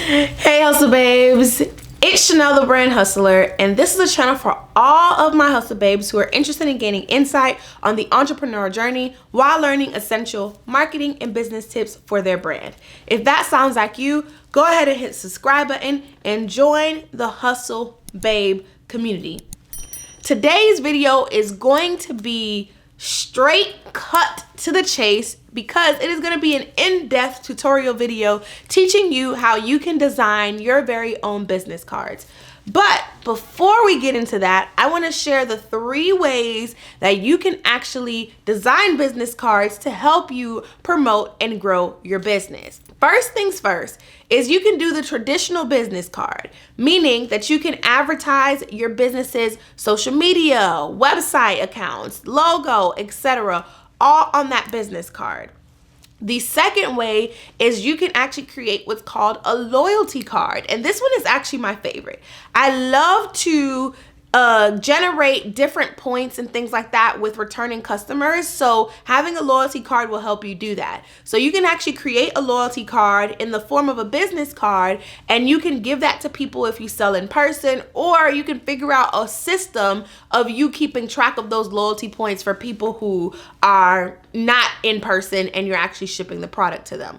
Hey Hustle Babes, it's Chanel the Brand Hustler, and this is a channel for all of my hustle babes who are interested in gaining insight on the entrepreneurial journey while learning essential marketing and business tips for their brand. If that sounds like you, go ahead and hit subscribe button and join the Hustle Babe community. Today's video is going to be straight cut to the chase because it is going to be an in-depth tutorial video teaching you how you can design your very own business cards. But before we get into that, I want to share the 3 ways that you can actually design business cards to help you promote and grow your business. First things first is you can do the traditional business card, meaning that you can advertise your business's social media, website accounts, logo, etc., all on that business card. The second way is you can actually create what's called a loyalty card. And this one is actually my favorite. I love to generate different points and things like that with returning customers. So having a loyalty card will help you do that. So you can actually create a loyalty card in the form of a business card, and you can give that to people if you sell in person, or you can figure out a system of you keeping track of those loyalty points for people who are not in person and you're actually shipping the product to them.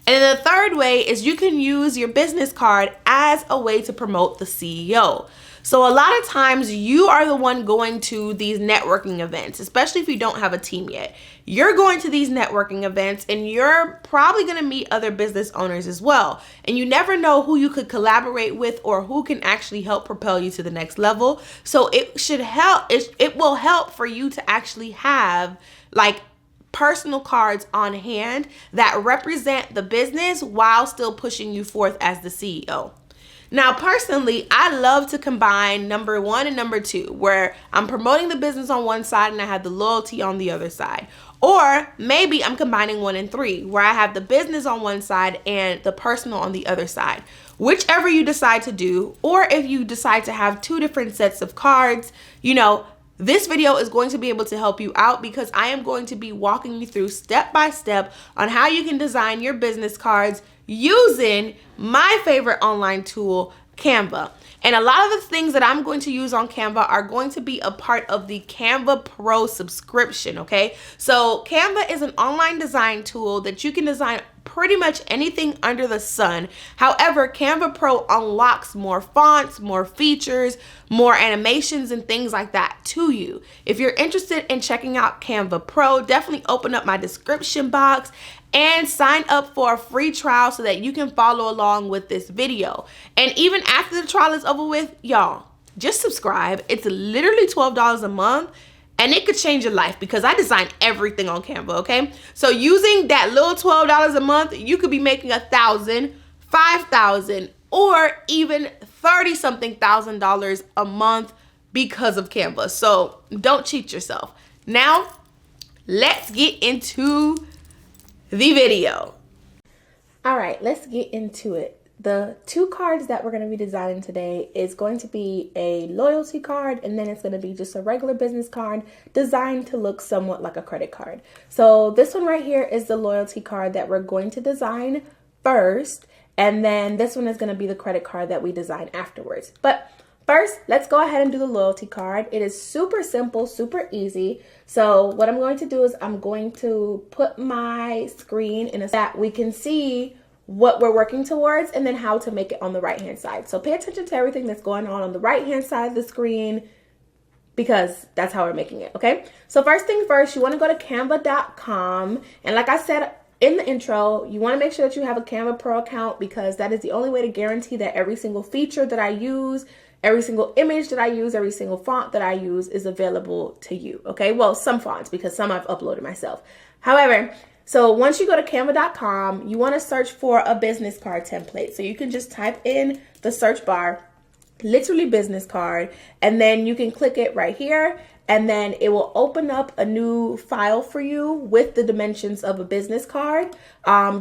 And then the third way is you can use your business card as a way to promote the CEO. So a lot of times you are the one going to these networking events, especially if you don't have a team yet. You're going to these networking events and you're probably going to meet other business owners as well. And you never know who you could collaborate with or who can actually help propel you to the next level. So it should help. It will help for you to actually have like personal cards on hand that represent the business while still pushing you forth as the CEO. Now, personally, I love to combine number 1 and number 2, where I'm promoting the business on one side and I have the loyalty on the other side. Or maybe I'm combining 1 and 3, where I have the business on one side and the personal on the other side. Whichever you decide to do, or if you decide to have 2 different sets of cards, this video is going to be able to help you out because I am going to be walking you through step by step on how you can design your business cards using my favorite online tool, Canva. And a lot of the things that I'm going to use on Canva are going to be a part of the Canva Pro subscription, okay? So Canva is an online design tool that you can design pretty much anything under the sun. However, Canva Pro unlocks more fonts, more features, more animations, and things like that to you. If you're interested in checking out Canva Pro, definitely open up my description box and sign up for a free trial so that you can follow along with this video. And even after the trial is over with, y'all, just subscribe. It's literally $12 a month. And it could change your life because I design everything on Canva, okay? So using that little $12 a month, you could be making $1,000, $5,000, or even $30-something thousand a month because of Canva. So don't cheat yourself. Now, let's get into the video. All right, let's get into it. The 2 cards that we're going to be designing today is going to be a loyalty card, and then it's going to be just a regular business card designed to look somewhat like a credit card. So this one right here is the loyalty card that we're going to design first, and then this one is going to be the credit card that we design afterwards. But first, let's go ahead and do the loyalty card. It is super simple, super easy. So what I'm going to do is I'm going to put my screen in a that we can see what we're working towards and then how to make it on the right hand side. So pay attention to everything that's going on the right hand side of the screen because that's how we're making it, okay? So first thing first, you want to go to canva.com, and like I said in the intro, you want to make sure that you have a Canva Pro account because that is the only way to guarantee that every single feature that I use, every single image that I use, every single font that I use is available to you, okay? Well, some fonts because some I've uploaded myself. However, so once you go to canva.com, you want to search for a business card template. So you can just type in the search bar, literally business card, and then you can click it right here, and then it will open up a new file for you with the dimensions of a business card.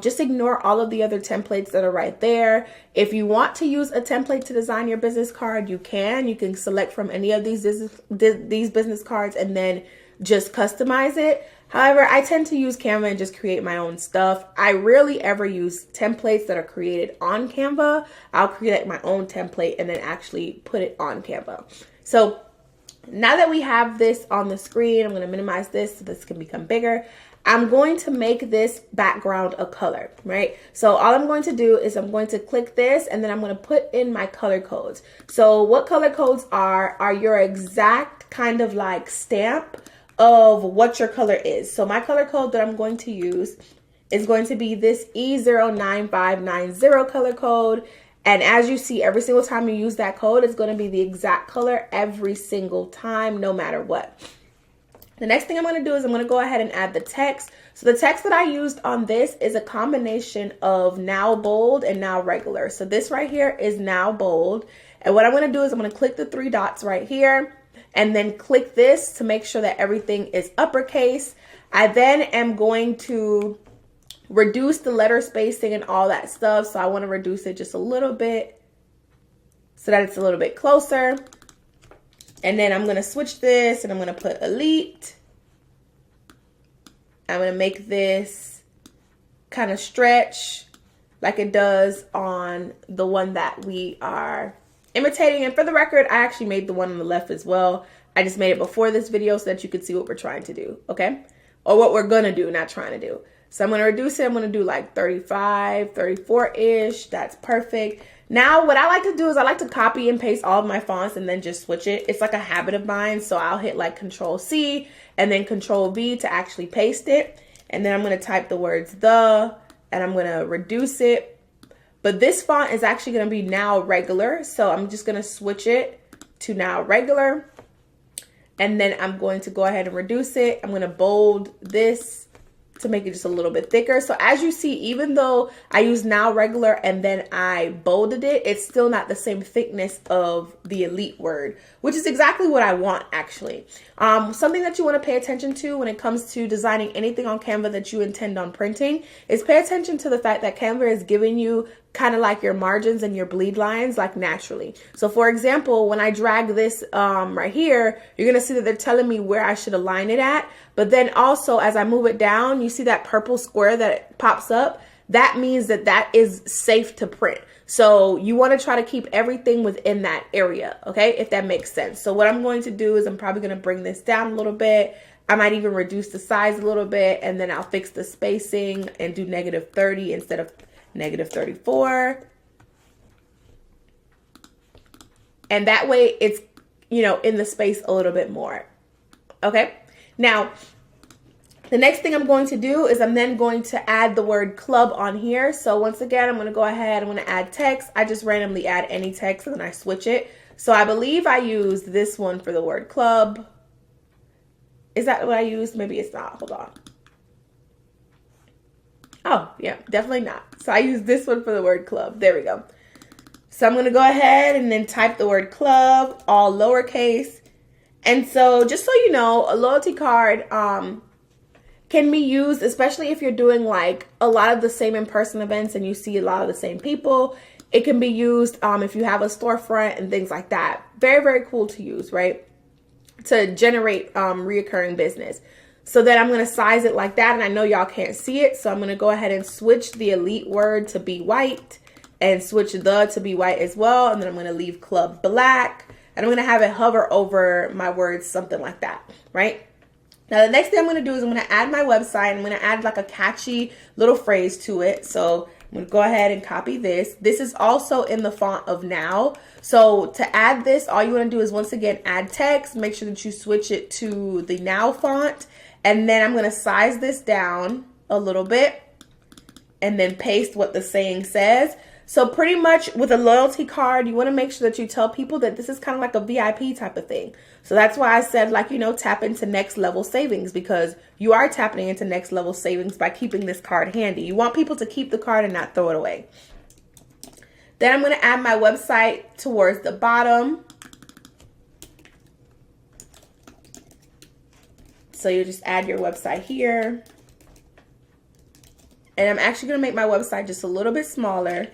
Just ignore all of the other templates that are right there. If you want to use a template to design your business card, you can. You can select from any of these business cards and then just customize it. However, I tend to use Canva and just create my own stuff. I rarely ever use templates that are created on Canva. I'll create my own template and then actually put it on Canva. So now that we have this on the screen, I'm going to minimize this so this can become bigger. I'm going to make this background a color, right? So all I'm going to do is I'm going to click this and then I'm going to put in my color codes. So what color codes are your exact kind of like stamp of what your color is. So my color code that I'm going to use is going to be this E09590 color code. And as you see, every single time you use that code, it's going to be the exact color every single time, no matter what. The next thing I'm going to do is I'm going to go ahead and add the text. So the text that I used on this is a combination of now bold and now regular. So this right here is now bold. And what I'm going to do is I'm going to click the three dots right here and then click this to make sure that everything is uppercase. I then am going to reduce the letter spacing and all that stuff. So I want to reduce it just a little bit so that it's a little bit closer. And then I'm going to switch this and I'm going to put elite. I'm going to make this kind of stretch like it does on the one that we are imitating. And for the record, I actually made the one on the left as well. I just made it before this video so that you could see what we're trying to do, okay? Or what we're going to do, not trying to do. So I'm going to reduce it. I'm going to do like 35, 34-ish. That's perfect. Now, what I like to do is I like to copy and paste all of my fonts and then just switch it. It's like a habit of mine. So I'll hit like Control-C and then Control-V to actually paste it. And then I'm going to type the words the, and I'm going to reduce it. But this font is actually going to be now regular. So I'm just going to switch it to now regular. And then I'm going to go ahead and reduce it. I'm going to bold this to make it just a little bit thicker. So as you see, even though I use now regular and then I bolded it, it's still not the same thickness of the elite word, which is exactly what I want actually. Something that you want to pay attention to when it comes to designing anything on Canva that you intend on printing is pay attention to the fact that Canva is giving you kind of like your margins and your bleed lines like naturally. So for example, when I drag this right here, you're going to see that they're telling me where I should align it at. But then also as I move it down, you see that purple square that pops up. That means that that is safe to print. So you want to try to keep everything within that area, okay? If that makes sense. So what I'm going to do is I'm probably going to bring this down a little bit. I might even reduce the size a little bit, and then I'll fix the spacing and do -30 instead of -34. And that way it's, you know, in the space a little bit more. Okay. Now, the next thing I'm going to do is I'm then going to add the word club on here. So once again, I'm going to go ahead, I'm going to add text. I just randomly add any text and then I switch it. So I believe I used this one for the word club. Is that what I used? Maybe it's not. Hold on. Oh, yeah, definitely not. So I use this one for the word club. There we go. So I'm going to go ahead and then type the word club, all lowercase. And so just so you know, a loyalty card can be used, especially if you're doing like a lot of the same in-person events and you see a lot of the same people. It can be used if you have a storefront and things like that. Very, very cool to use, right? To generate reoccurring business. So then I'm going to size it like that. And I know y'all can't see it. So I'm going to go ahead and switch the elite word to be white and switch the to be white as well. And then I'm going to leave club black. And I'm going to have it hover over my words, something like that, right? Now, the next thing I'm going to do is I'm going to add my website. I'm going to add like a catchy little phrase to it. So I'm going to go ahead and copy this. This is also in the font of now. So to add this, all you want to do is once again, add text. Make sure that you switch it to the now font. And then I'm going to size this down a little bit and then paste what the saying says. So pretty much with a loyalty card, you want to make sure that you tell people that this is kind of like a VIP type of thing. So that's why I said, like, you know, tap into next level savings, because you are tapping into next level savings by keeping this card handy. You want people to keep the card and not throw it away. Then I'm going to add my website towards the bottom. So you just add your website here. And I'm actually going to make my website just a little bit smaller.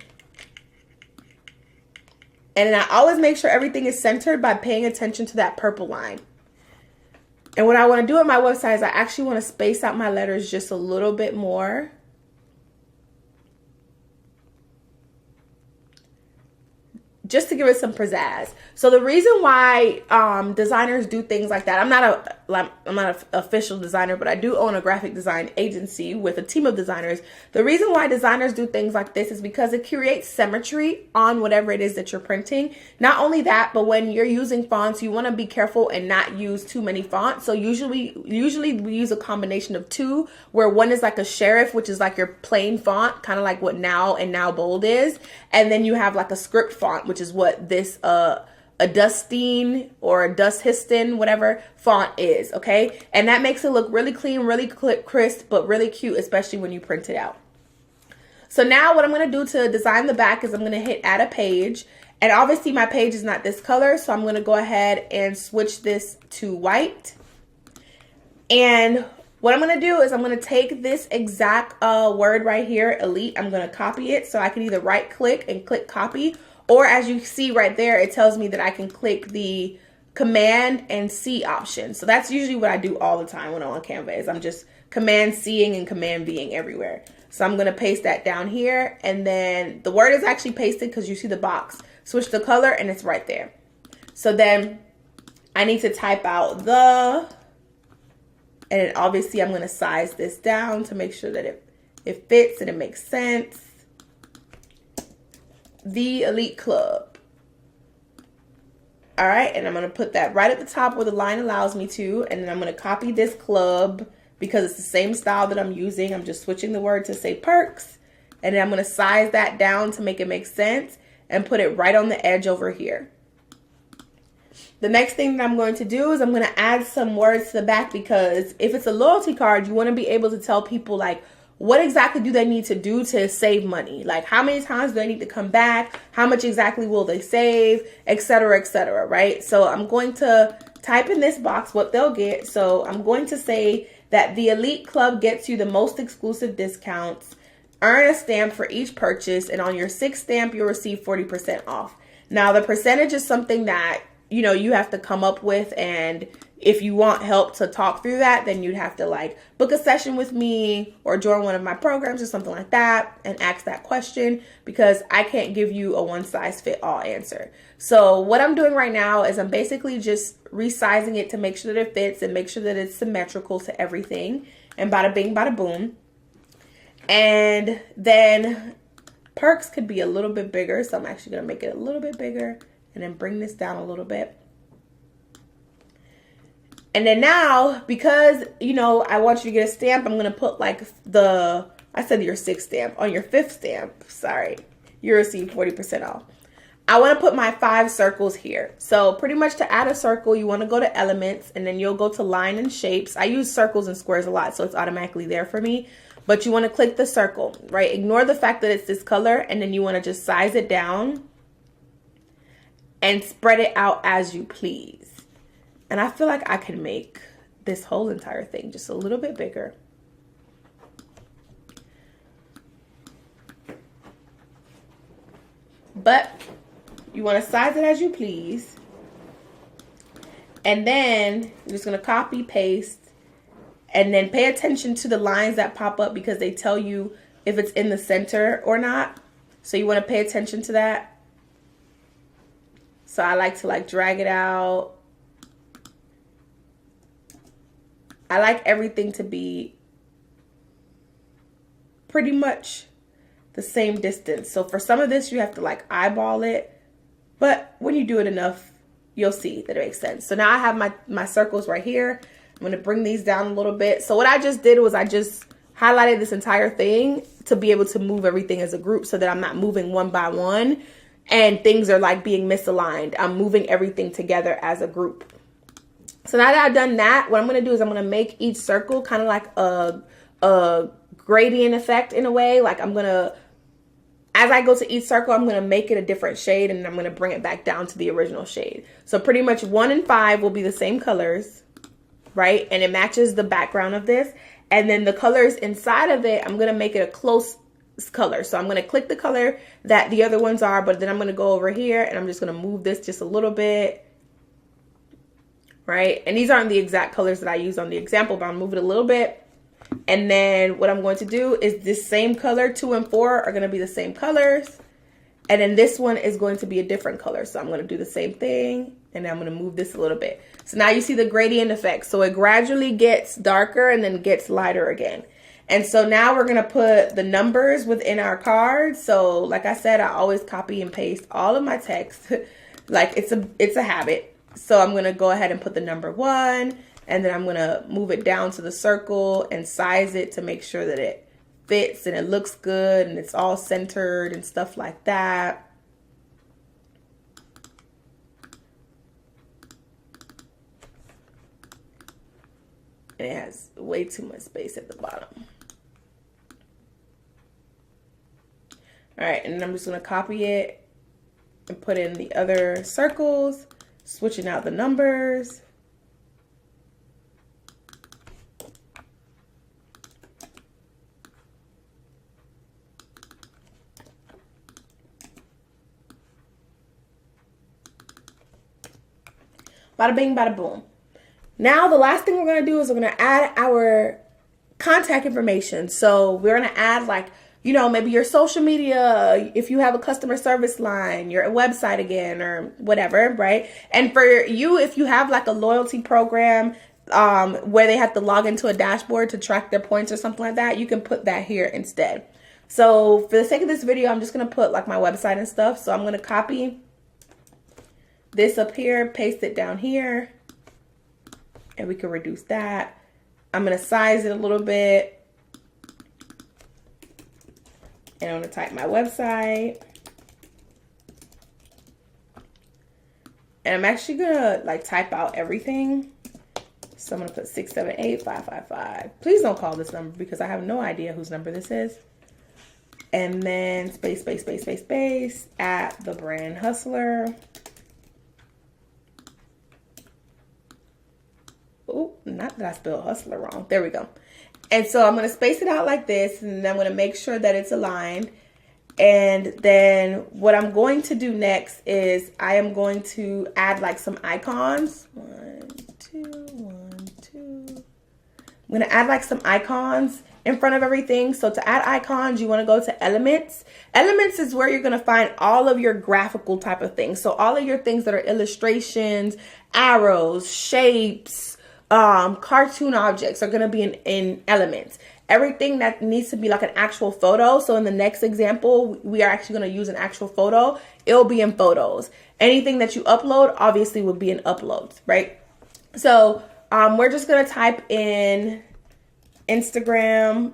And then I always make sure everything is centered by paying attention to that purple line. And what I want to do on my website is I actually want to space out my letters just a little bit more. Just to give it some pizzazz. So the reason why designers do things like that, I'm not an official designer, but I do own a graphic design agency with a team of designers. The reason why designers do things like this is because it creates symmetry on whatever it is that you're printing. Not only that, but when you're using fonts, you want to be careful and not use too many fonts. So usually we use a combination of two, where one is like a serif, which is like your plain font, kind of like what Now and Now Bold is, and then you have like a script font, which is what this a Dustin or a Dustiston, whatever font is, okay? And that makes it look really clean, really crisp, but really cute, especially when you print it out. So now what I'm going to do to design the back is I'm going to hit add a page. And obviously my page is not this color, so I'm going to go ahead and switch this to white. And what I'm going to do is I'm going to take this exact word right here, elite. I'm going to copy it, so I can either right click and click copy, or as you see right there, it tells me that I can click the Command and C option. So that's usually what I do all the time when I'm on Canva, is I'm just Command C'ing and Command V'ing everywhere. So I'm going to paste that down here, and then the word is actually pasted because you see the box. Switch the color and it's right there. So then I need to type out the, and then obviously I'm going to size this down to make sure that it fits and it makes sense. The Elite Club. All right, and I'm going to put that right at the top where the line allows me to, and then I'm going to copy this club because it's the same style that I'm using. I'm just switching the word to say perks, and then I'm going to size that down to make it make sense and put it right on the edge over here. The next thing that I'm going to do is I'm going to add some words to the back, because if it's a loyalty card, you want to be able to tell people like, what exactly do they need to do to save money? Like, how many times do they need to come back? How much exactly will they save? Etc., etc., right? So I'm going to type in this box what they'll get. So I'm going to say that the Elite Club gets you the most exclusive discounts. Earn a stamp for each purchase, and on your 6th stamp, you'll receive 40% off. Now, the percentage is something that, you know, you have to come up with, and if you want help to talk through that, then you'd have to like book a session with me or join one of my programs or something like that and ask that question, because I can't give you a one-size-fit-all answer. So what I'm doing right now is I'm basically just resizing it to make sure that it fits and make sure that it's symmetrical to everything, and bada bing, bada boom. And then perks could be a little bit bigger, so I'm actually going to make it a little bit bigger and then bring this down a little bit. And then now, because, you know, I want you to get a stamp, I'm going to put like I said your 6th stamp. On your 5th stamp, sorry, you receive 40% off. I want to put my 5 circles here. So pretty much to add a circle, you want to go to elements, and then you'll go to line and shapes. I use circles and squares a lot, so it's automatically there for me. But you want to click the circle, right? Ignore the fact that it's this color, and then you want to just size it down and spread it out as you please. And I feel like I can make this whole entire thing just a little bit bigger. But you want to size it as you please. And then you're just going to copy, paste, and then pay attention to the lines that pop up, because they tell you if it's in the center or not. So you want to pay attention to that. So I like to like drag it out. I like everything to be pretty much the same distance. So for some of this, you have to like eyeball it. But when you do it enough, you'll see that it makes sense. So now I have my circles right here. I'm going to bring these down a little bit. So what I just did was I just highlighted this entire thing to be able to move everything as a group, so that I'm not moving one by one and things are like being misaligned. I'm moving everything together as a group. So now that I've done that, what I'm going to do is I'm going to make each circle kind of like a gradient effect in a way. Like I'm going to, as I go to each circle, I'm going to make it a different shade, and I'm going to bring it back down to the original shade. So pretty much 1 and 5 will be the same colors, right? And it matches the background of this. And then the colors inside of it, I'm going to make it a close color. So I'm going to click the color that the other ones are, but then I'm going to go over here and I'm just going to move this just a little bit right? And these aren't the exact colors that I used on the example, but I'll move it a little bit. And then what I'm going to do is this same color, 2 and 4 are going to be the same colors. And then this one is going to be a different color. So I'm going to do the same thing. And then I'm going to move this a little bit. So now you see the gradient effect. So it gradually gets darker and then gets lighter again. And so now we're going to put the numbers within our card. So like I said, I always copy and paste all of my text. Like it's a habit. So I'm going to go ahead and put the number 1. And then I'm going to move it down to the circle and size it to make sure that it fits and it looks good and it's all centered and stuff like that. And it has way too much space at the bottom. All right, and then I'm just going to copy it and put in the other circles, switching out the numbers. Bada bing, bada boom. Now the last thing we're going to do is we're going to add our contact information. So we're going to add, like, you know, maybe your social media, if you have a customer service line, your website again, or whatever, right? And for you, if you have like a loyalty program where they have to log into a dashboard to track their points or something like that, you can put that here instead. So for the sake of this video, I'm just going to put like my website and stuff. So I'm going to copy this up here, paste it down here, and we can reduce that. I'm going to size it a little bit, and I'm going to type my website. And I'm actually going to like type out everything. So I'm going to put 678-555. Please don't call this number because I have no idea whose number this is. And then space, space, space, space, space, at the Brand Hustler. Oh, not that I spelled hustler wrong. There we go. And so I'm going to space it out like this, and then I'm going to make sure that it's aligned. And then what I'm going to do next is I am going to add like some icons. 1, 2, 1, 2. I'm going to add like some icons in front of everything. So to add icons, you want to go to elements. Elements is where you're going to find all of your graphical type of things. So all of your things that are illustrations, arrows, shapes, cartoon objects are going to be in elements. Everything that needs to be like an actual photo. So in the next example, we are actually going to use an actual photo. It'll be in photos. Anything that you upload obviously will be in uploads, right? So we're just going to type in Instagram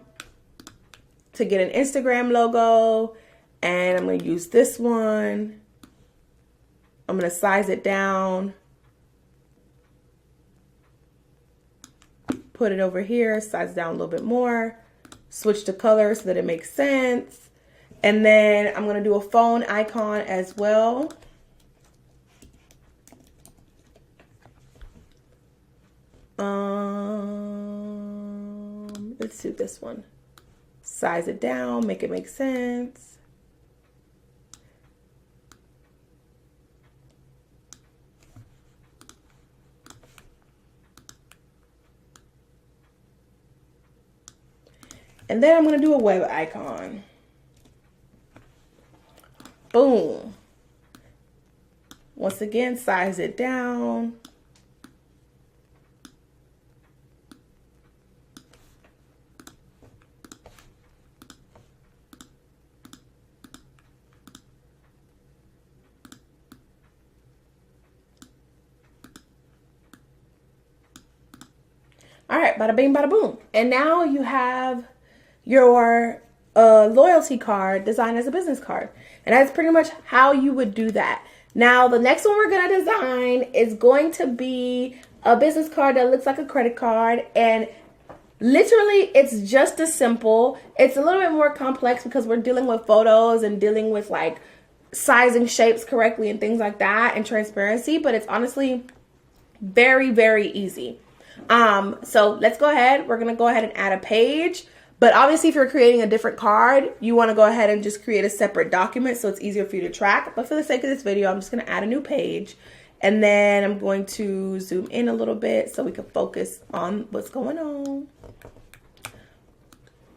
to get an Instagram logo. And I'm going to use this one. I'm going to size it down. Put it over here, size it down a little bit more, switch the color so that it makes sense. And then I'm going to do a phone icon as well. Let's do this one. Size it down, make it make sense. And then I'm going to do a web icon. Boom. Once again, size it down. All right, bada bing, bada boom. And now you have your loyalty card designed as a business card. And that's pretty much how you would do that. Now, the next one we're going to design is going to be a business card that looks like a credit card. And literally, it's just as simple. It's a little bit more complex because we're dealing with photos and dealing with like sizing shapes correctly and things like that and transparency. But it's honestly very, very easy. So let's go ahead. We're going to go ahead and add a page. But obviously, if you're creating a different card, you want to go ahead and just create a separate document so it's easier for you to track. But for the sake of this video, I'm just going to add a new page. And then I'm going to zoom in a little bit so we can focus on what's going on.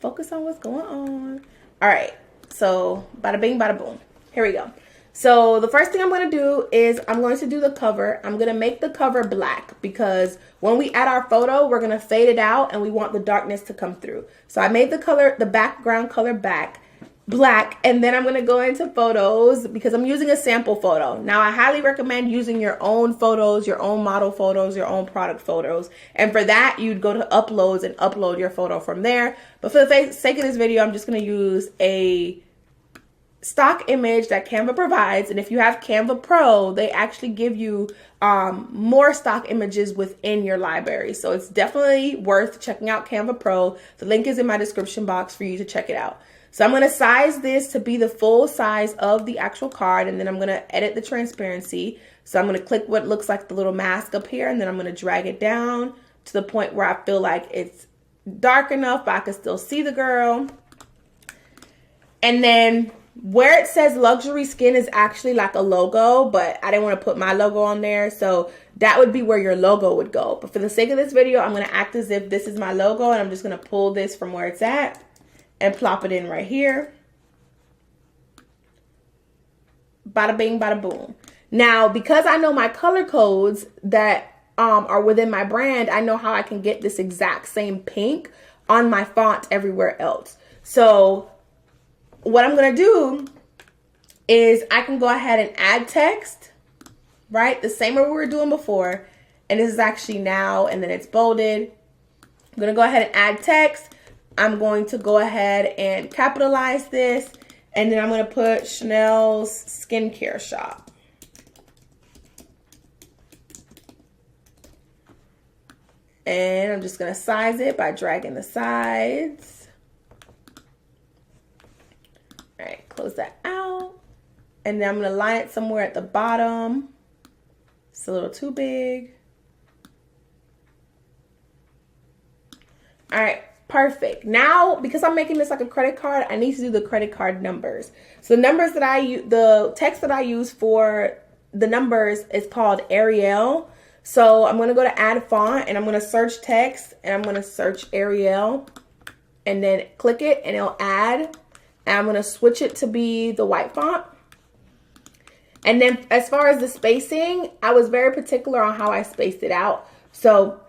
Focus on what's going on. All right, so bada bing, bada boom. Here we go. So the first thing I'm going to do is I'm going to do the cover. I'm going to make the cover black because when we add our photo, we're going to fade it out and we want the darkness to come through. So I made the background color black, and then I'm going to go into photos because I'm using a sample photo. Now I highly recommend using your own photos, your own model photos, your own product photos. And for that, you'd go to uploads and upload your photo from there. But for the sake of this video, I'm just going to use a stock image that Canva provides. And if you have Canva Pro, they actually give you more stock images within your library. So it's definitely worth checking out Canva Pro. The link is in my description box for you to check it out. So I'm going to size this to be the full size of the actual card, and then I'm going to edit the transparency. So I'm going to click what looks like the little mask up here, and then I'm going to drag it down to the point where I feel like it's dark enough, but I can still see the girl. And then where it says luxury skin is actually like a logo, but I didn't want to put my logo on there. So that would be where your logo would go. But for the sake of this video, I'm going to act as if this is my logo, and I'm just going to pull this from where it's at and plop it in right here. Bada bing, bada boom. Now, because I know my color codes that are within my brand, I know how I can get this exact same pink on my font everywhere else. So what I'm going to do is I can go ahead and add text, right? The same way we were doing before. And this is actually now, and then it's bolded. I'm going to go ahead and add text. I'm going to go ahead and capitalize this, and then I'm going to put Chanel's skincare shop. And I'm just going to size it by dragging the sides. All right, close that out. And then I'm going to line it somewhere at the bottom. It's a little too big. All right. Perfect. Now, because I'm making this like a credit card, I need to do the credit card numbers. So the numbers that I use, the text that I use for the numbers is called Arial. So I'm going to go to add font, and I'm going to search text, and I'm going to search Arial, and then click it and it'll add. And I'm going to switch it to be the white font. And then as far as the spacing, I was very particular on how I spaced it out. So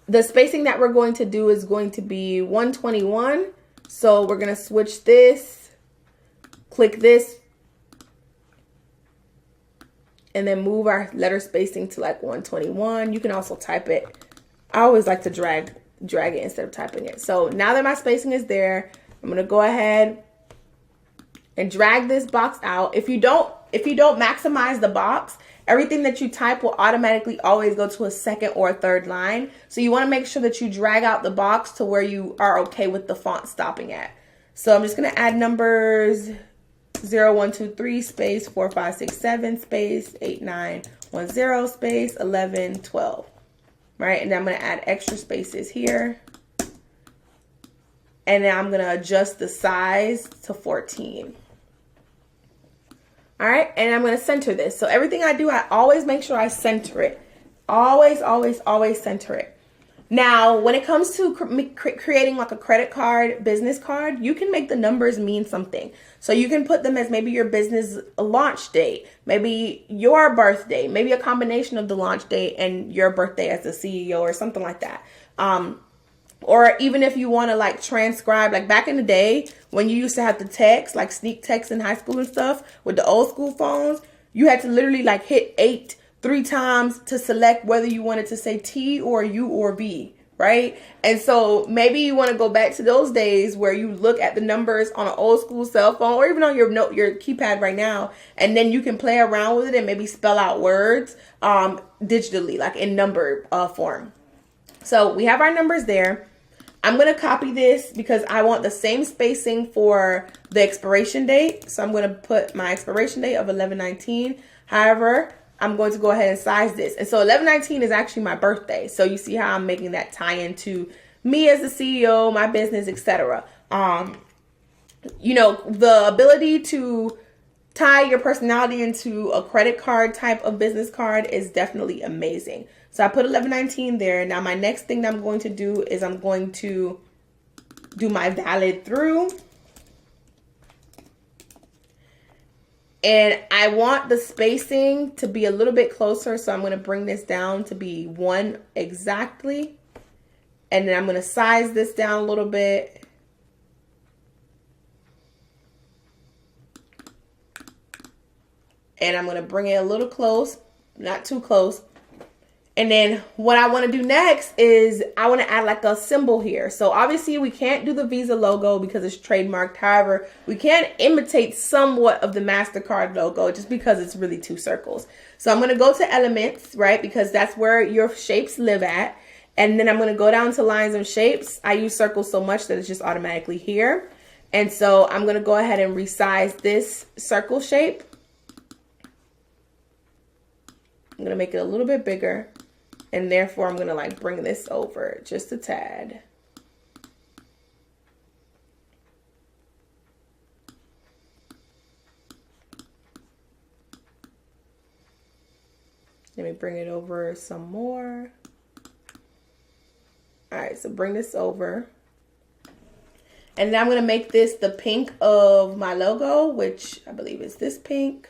the spacing that we're going to do is going to be 121. So we're going to switch this, click this, and then move our letter spacing to like 121. You can also type it. I always like to drag it instead of typing it. So now that my spacing is there, I'm going to go ahead and drag this box out. If you don't maximize the box, everything that you type will automatically always go to a second or a third line. So you want to make sure that you drag out the box to where you are okay with the font stopping at. So I'm just going to add numbers 0, 1, 2, 3 space 4, 5, 6, 7 space 8, 9, 1, 0 space 11, 12. Right, and then I'm going to add extra spaces here. And then I'm going to adjust the size to 14. All right, and I'm going to center this. So everything I do, I always make sure I center it. Always, always, always center it. Now, when it comes to creating like a credit card, business card, you can make the numbers mean something. So you can put them as maybe your business launch date, maybe your birthday, maybe a combination of the launch date and your birthday as the CEO or something like that. Or even if you want to like transcribe, like back in the day when you used to have to text, like sneak text in high school and stuff with the old school phones, you had to literally like hit 8 3 times to select whether you wanted to say T or U or B, right? And so maybe you want to go back to those days where you look at the numbers on an old school cell phone or even on your keypad right now, and then you can play around with it and maybe spell out words digitally, like in number form. So we have our numbers there. I'm going to copy this because I want the same spacing for the expiration date. So I'm going to put my expiration date of 11/19. However, I'm going to go ahead and size this. And so 11/19 is actually my birthday. So you see how I'm making that tie into me as the CEO, my business, etc. You know, the ability to tie your personality into a credit card type of business card is definitely amazing. So I put 1119 there. Now my next thing that I'm going to do is I'm going to do my valid through. And I want the spacing to be a little bit closer. So I'm going to bring this down to be 1 exactly. And then I'm going to size this down a little bit. And I'm going to bring it a little close, not too close. And then what I want to do next is I want to add like a symbol here. So obviously we can't do the Visa logo because it's trademarked. However, we can imitate somewhat of the MasterCard logo just because it's really 2 circles. So I'm going to go to elements, right? Because that's where your shapes live at. And then I'm going to go down to lines and shapes. I use circles so much that it's just automatically here. And so I'm going to go ahead and resize this circle shape. I'm going to make it a little bit bigger, and therefore I'm going to like bring this over just a tad. Let me bring it over some more. All right, so bring this over. And then I'm going to make this the pink of my logo, which I believe is this pink.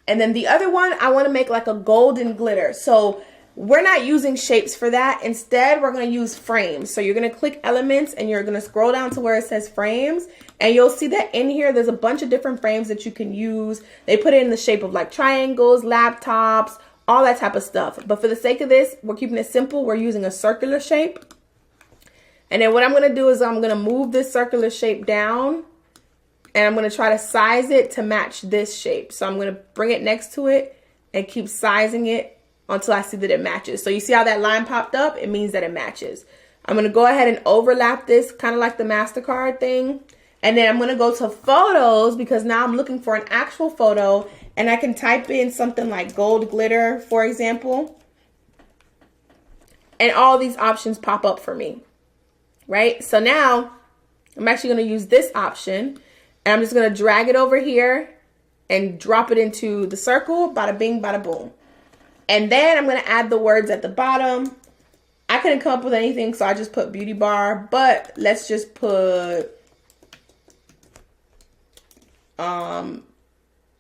And then the other one, I want to make like a golden glitter. So we're not using shapes for that. Instead, we're going to use frames. So you're going to click elements and you're going to scroll down to where it says frames. And you'll see that in here, there's a bunch of different frames that you can use. They put it in the shape of like triangles, laptops, all that type of stuff. But for the sake of this, we're keeping it simple. We're using a circular shape. And then what I'm going to do is I'm going to move this circular shape down. And I'm going to try to size it to match this shape. So I'm going to bring it next to it and keep sizing it until I see that it matches. So you see how that line popped up? It means that it matches. I'm going to go ahead and overlap this kind of like the MasterCard thing. And then I'm going to go to photos because now I'm looking for an actual photo. And I can type in something like gold glitter, for example. And all these options pop up for me. Right? So now I'm actually going to use this option. And I'm just going to drag it over here and drop it into the circle. Bada bing, bada boom. And then I'm going to add the words at the bottom. I couldn't come up with anything, so I just put beauty bar. But let's just put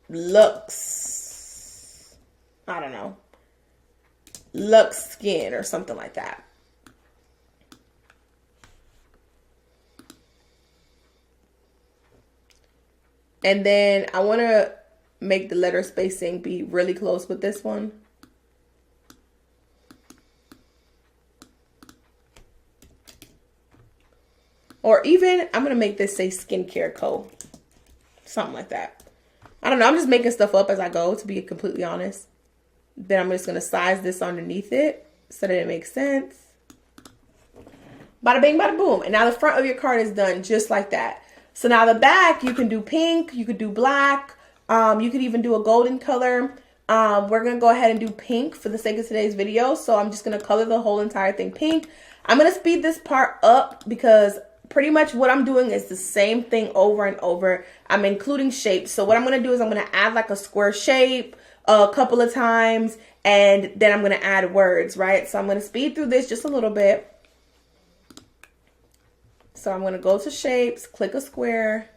Lux. I don't know. Lux Skin or something like that. And then I want to make the letter spacing be really close with this one. Or even, I'm going to make this say Skincare Co. Something like that. I don't know. I'm just making stuff up as I go, to be completely honest. Then I'm just going to size this underneath it so that it makes sense. Bada bing, bada boom. And now the front of your card is done just like that. So now the back, you can do pink, you could do black, you could even do a golden color. We're going to go ahead and do pink for the sake of today's video. So I'm just going to color the whole entire thing pink. I'm going to speed this part up because pretty much what I'm doing is the same thing over and over. I'm including shapes. So what I'm going to do is I'm going to add like a square shape a couple of times, and then I'm going to add words, right? So I'm going to speed through this just a little bit. So I'm going to go to shapes, click a square.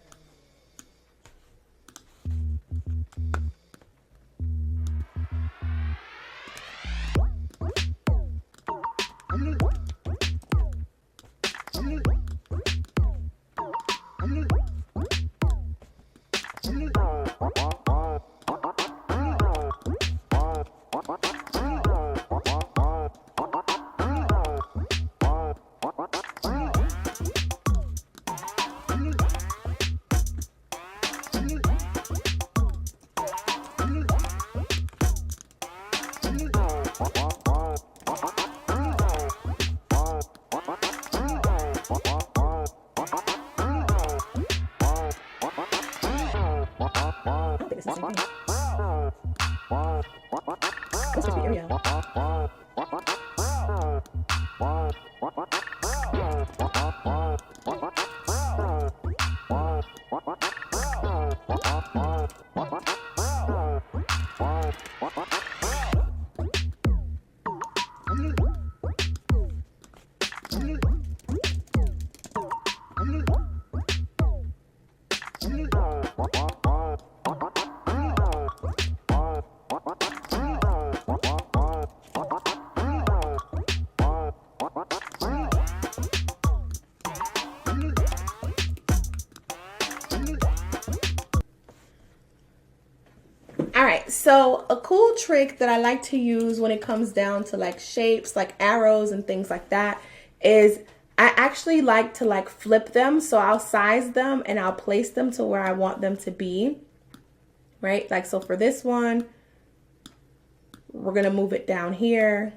All right, so a cool trick that I like to use when it comes down to like shapes, like arrows and things like that, is I actually like to like flip them. So I'll size them and I'll place them to where I want them to be, right? Like, so for this one, we're gonna move it down here.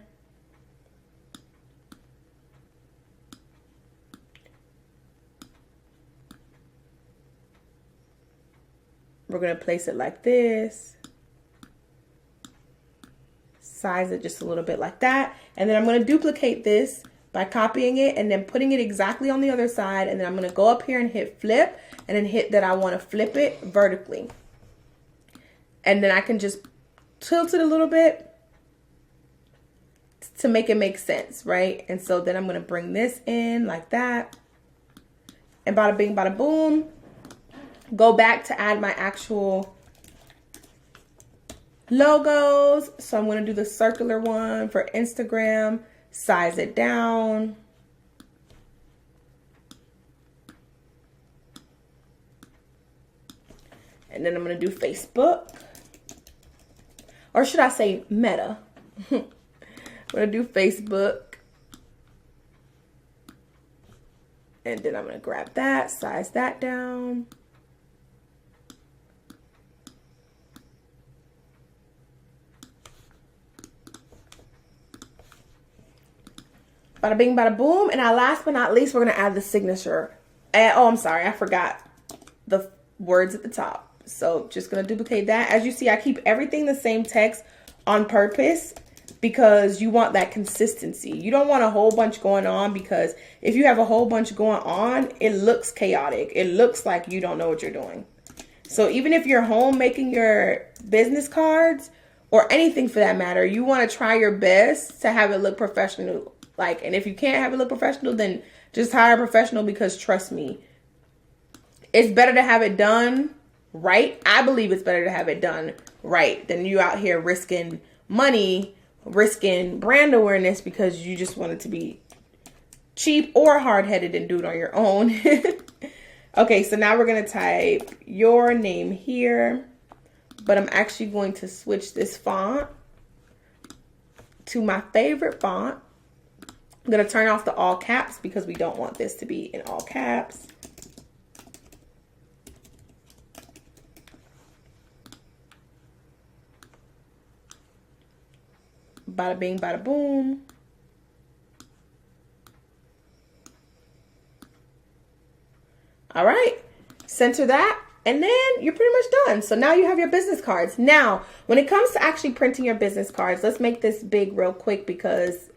We're gonna place it like this. Size it just a little bit like that. And then I'm going to duplicate this by copying it and then putting it exactly on the other side. And then I'm going to go up here and hit flip and then hit that I want to flip it vertically. And then I can just tilt it a little bit to make it make sense, right? And so then I'm going to bring this in like that. And bada bing, bada boom. Go back to add my actual logos. So I'm going to do the circular one for Instagram, size it down. And then I'm going to do Facebook. Or should I say Meta? I'm going to do Facebook. And then I'm going to grab that, size that down. Bada bing, bada boom. And now last but not least, we're going to add the signature. And, oh, I'm sorry. I forgot the words at the top. So just going to duplicate that. As you see, I keep everything the same text on purpose because you want that consistency. You don't want a whole bunch going on, because if you have a whole bunch going on, it looks chaotic. It looks like you don't know what you're doing. So even if you're home making your business cards or anything for that matter, you want to try your best to have it look professional. Like, and if you can't have it look professional, then just hire a professional, because trust me, it's better to have it done right. I believe it's better to have it done right than you out here risking money, risking brand awareness because you just want it to be cheap or hard-headed and do it on your own. Okay, so now we're going to type your name here, but I'm actually going to switch this font to my favorite font. I'm going to turn off the all caps because we don't want this to be in all caps. Bada bing, bada boom. All right, center that, and then you're pretty much done. So now you have your business cards. Now, when it comes to actually printing your business cards, let's make this big real quick because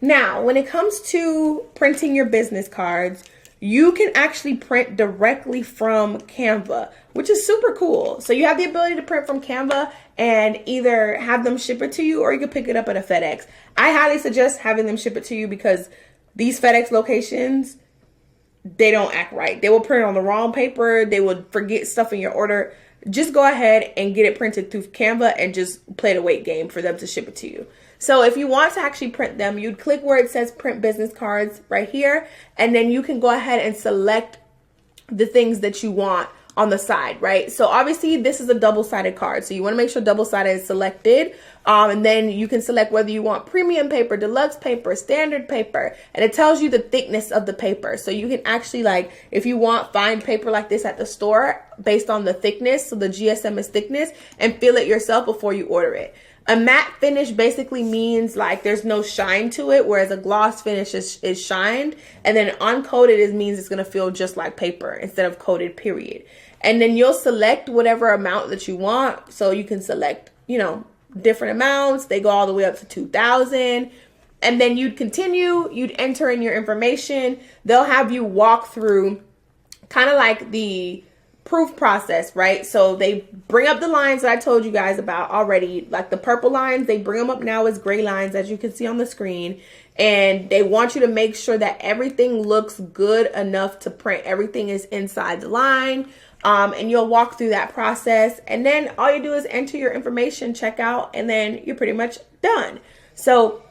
now, when it comes to printing your business cards, you can actually print directly from Canva, which is super cool. So you have the ability to print from Canva and either have them ship it to you, or you can pick it up at a FedEx. I highly suggest having them ship it to you because these FedEx locations, they don't act right. They will print on the wrong paper. They will forget stuff in your order. Just go ahead and get it printed through Canva and just play the wait game for them to ship it to you. So if you want to actually print them, you'd click where it says print business cards right here, and then you can go ahead and select the things that you want on the side, right? So obviously this is a double-sided card, so you want to make sure double-sided is selected, and then you can select whether you want premium paper, deluxe paper, standard paper, and it tells you the thickness of the paper. So you can actually, like, if you want fine paper like this at the store based on the thickness, so the GSM is thickness, and feel it yourself before you order it. A matte finish basically means like there's no shine to it, whereas a gloss finish is shined. And then uncoated means it's going to feel just like paper instead of coated, period. And then you'll select whatever amount that you want. So you can select, you know, different amounts. They go all the way up to 2,000. And then you'd continue, you'd enter in your information. They'll have you walk through kind of like the proof process, right? So they bring up the lines that I told you guys about already, like the purple lines, they bring them up now as gray lines, as you can see on the screen. And they want you to make sure that everything looks good enough to print. Everything is inside the line. And you'll walk through that process. And then all you do is enter your information, check out, and then you're pretty much done. So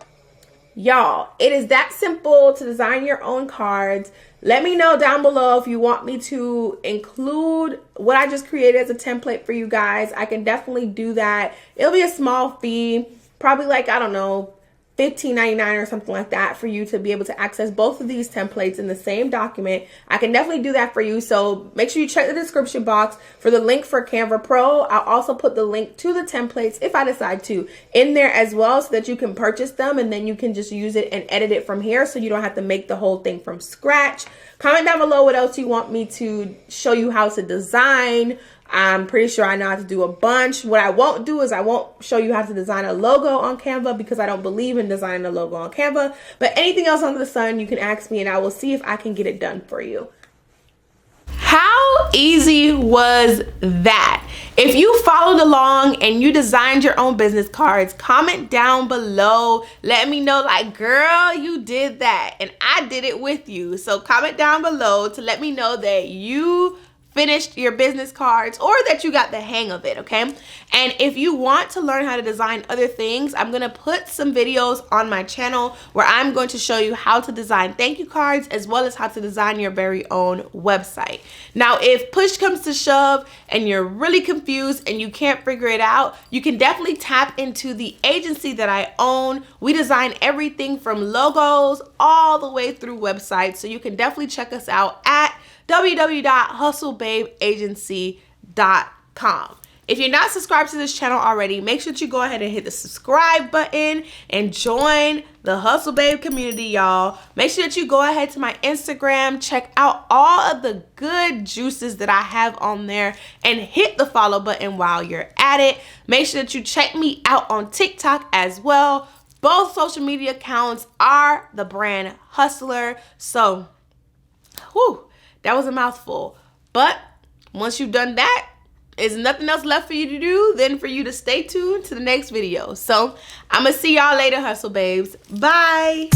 Y'all, it is that simple to design your own cards. Let me know down below if you want me to include what I just created as a template for you guys. I can definitely do that. It'll be a small fee, probably like, I don't know, $15.99 or something like that for you to be able to access both of these templates in the same document. I can definitely do that for you. So make sure you check the description box for the link for Canva Pro. I'll also put the link to the templates, if I decide to, in there as well, so that you can purchase them and then you can just use it and edit it from here, so you don't have to make the whole thing from scratch. Comment down below what else you want me to show you how to design. I'm pretty sure I know how to do a bunch. What I won't do is I won't show you how to design a logo on Canva, because I don't believe in designing a logo on Canva. But anything else under the sun, you can ask me and I will see if I can get it done for you. How easy was that? If you followed along and you designed your own business cards, comment down below. Let me know, like, girl, you did that and I did it with you. So comment down below to let me know that you finished your business cards or that you got the hang of it, okay? And if you want to learn how to design other things, I'm gonna put some videos on my channel where I'm going to show you how to design thank you cards, as well as how to design your very own website. Now, if push comes to shove and you're really confused and you can't figure it out, you can definitely tap into the agency that I own. We design everything from logos all the way through websites, so you can definitely check us out at www.hustlebabeagency.com. If you're not subscribed to this channel already, make sure that you go ahead and hit the subscribe button and join the Hustle Babe community, y'all. Make sure that you go ahead to my Instagram, check out all of the good juices that I have on there, and hit the follow button while you're at it. Make sure that you check me out on TikTok as well. Both social media accounts are the brand Hustler. So, whew, that was a mouthful. But once you've done that, there's nothing else left for you to do than for you to stay tuned to the next video. So I'm gonna see y'all later, Hustle Babes. Bye.